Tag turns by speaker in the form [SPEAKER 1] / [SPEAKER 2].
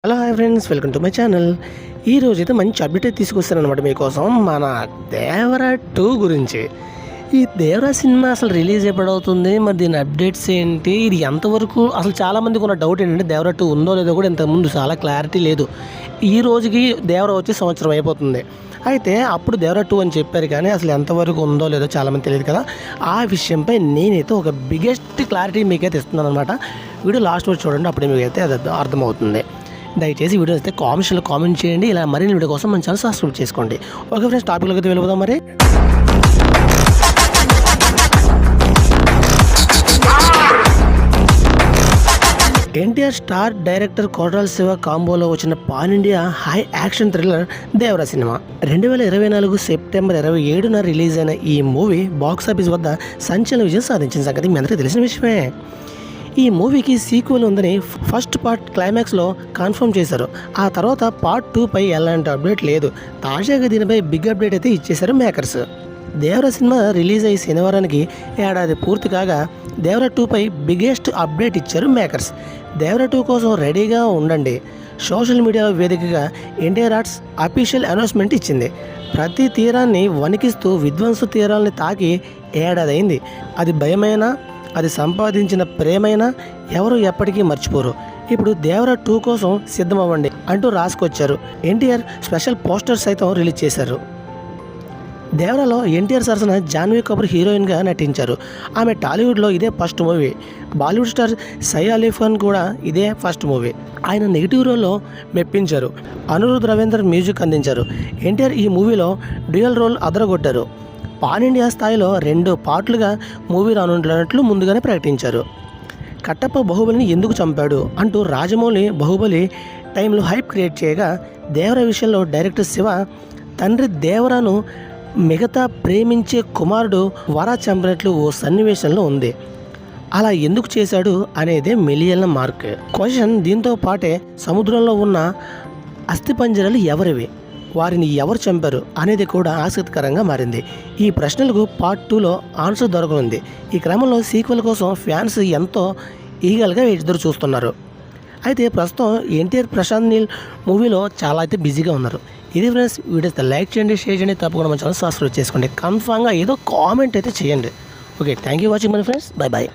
[SPEAKER 1] Hello hi friends, welcome to my channel. ఈరోజు అయితే మంచి అప్డేట్ తీసుకొస్తానమాట మీకోసం. మన దేవరా 2 గురించి. ఈ దేవరా సినిమా అసలు రిలీజ్ ఎప్పుడవుతుంది, మరి దీని అప్డేట్స్ ఏంటి, ఇది ఎంతవరకు అసలు చాలామందికి ఉన్న డౌట్ ఏంటంటే దేవరా 2 ఉందో లేదో కూడా ఇంతకుముందు చాలా క్లారిటీ లేదు. ఈ రోజుకి దేవరా వచ్చి సంవత్సరం అయిపోతుంది. అయితే అప్పుడు దేవరా 2 అని చెప్పారు, కానీ అసలు ఎంతవరకు ఉందో లేదో చాలామంది తెలియదు కదా. ఆ విషయంపై నేనైతే ఒక బిగ్గెస్ట్ క్లారిటీ మీకైతే ఇస్తున్నాను అనమాట. వీడియో లాస్ట్ వరకు చూడండి, అప్పుడే మీకైతే అది అర్థమవుతుంది. దయచేసి వీడియో అయితే కామెంట్ చేయండి. ఇలా మరిన్ని వీడియో కోసం మన ఛానల్ సబ్స్క్రైబ్ చేసుకోండి. ఓకే ఫ్రెండ్స్, టాపిక్లోకి అయితే వెళ్ళిపోదాం. మరి ఎన్టీఆర్ స్టార్ డైరెక్టర్ కొరటాల శివ కాంబోలో వచ్చిన pan India high action thriller Devara cinema 2024 September 27న రిలీజ్ అయిన ఈ మూవీ బాక్సాఫీస్ వద్ద సంచలన విజయం సాధించిన సంగతి మీ అందరికీ తెలిసిన విషయమే. ఈ మూవీకి సీక్వెల్ ఉందని ఫస్ట్ పార్ట్ క్లైమాక్స్లో కన్ఫర్మ్ చేశారు. ఆ తర్వాత పార్ట్ 2పై ఎలాంటి అప్డేట్ లేదు. తాజాగా దీనిపై బిగ్ అప్డేట్ అయితే ఇచ్చేశారు మేకర్స్. దేవరా సినిమా రిలీజ్ అయ్యి శనివారానికి ఏడాది పూర్తి కాగా దేవరా 2పై బిగ్గెస్ట్ అప్డేట్ ఇచ్చారు మేకర్స్. దేవరా 2 కోసం రెడీగా ఉండండి. సోషల్ మీడియా వేదికగా ఎన్టీఆర్ ఆర్ట్స్ అఫీషియల్ అనౌన్స్మెంట్ ఇచ్చింది. ప్రతి తీరాన్ని వణికిస్తూ విధ్వంస తీరాలని తాకి ఏడాది అయింది. అది భయమైనా, అది సంపాదించిన ప్రేమైనా ఎవరు ఎప్పటికీ మర్చిపోరు. ఇప్పుడు దేవరా 2 కోసం సిద్ధమవ్వండి అంటూ రాసుకొచ్చారు. ఎన్టీఆర్ స్పెషల్ పోస్టర్ సైతం రిలీజ్ చేశారు. దేవరాలో ఎన్టీఆర్ సరసన జాన్వీ కపూర్ హీరోయిన్గా నటించారు. ఆమె టాలీవుడ్లో ఇదే ఫస్ట్ మూవీ. బాలీవుడ్ స్టార్ సై అలీ ఖాన్ కూడా ఇదే ఫస్ట్ మూవీ. ఆయన నెగిటివ్ రోల్లో మెప్పించారు. అనిరుద్ రవీందర్ మ్యూజిక్ అందించారు. ఎన్టీఆర్ ఈ మూవీలో డ్యూయల్ రోల్ అదరగొట్టారు. పాన్ ఇండియా స్థాయిలో 2 పార్ట్లుగా మూవీ రానున్నట్లు ముందుగానే ప్రకటించారు. కట్టప్ప బాహుబలిని ఎందుకు చంపాడు అంటూ రాజమౌళి బాహుబలి టైంలో హైప్ క్రియేట్ చేయగా, దేవరా విషయంలో డైరెక్టర్ శివ తండ్రి దేవరాను మిగతా ప్రేమించే కుమారుడు వరా చంపినట్లు ఓ సన్నివేశంలో ఉంది. అలా ఎందుకు చేశాడు అనేదే మిలియన్ల మార్క్ క్వశ్చన్. దీంతో పాటే సముద్రంలో ఉన్న అస్థిపంజరాలు ఎవరివి, వారిని ఎవరు చంపారు అనేది కూడా ఆసక్తికరంగా మారింది. ఈ ప్రశ్నలకు పార్ట్ 2లో ఆన్సర్ దొరకనుంది. ఈ క్రమంలో సీక్వెల్ కోసం ఫ్యాన్స్ ఎంతో ఈగల్గా ఎదురు చూస్తున్నారు. అయితే ప్రస్తుతం ఎన్టీఆర్ ప్రశాంత్ నీల్ మూవీలో చాలా అయితే బిజీగా ఉన్నారు. ఇది ఫ్రెండ్స్, వీడియోస్ లైక్ చేయండి, షేర్ చేయండి, తప్పకుండా మన ఛానల్ సబ్స్క్రైబ్ చేసుకోండి. కన్ఫామ్గా ఏదో కామెంట్ అయితే చేయండి. Okay, thank you watching my friends. Bye bye.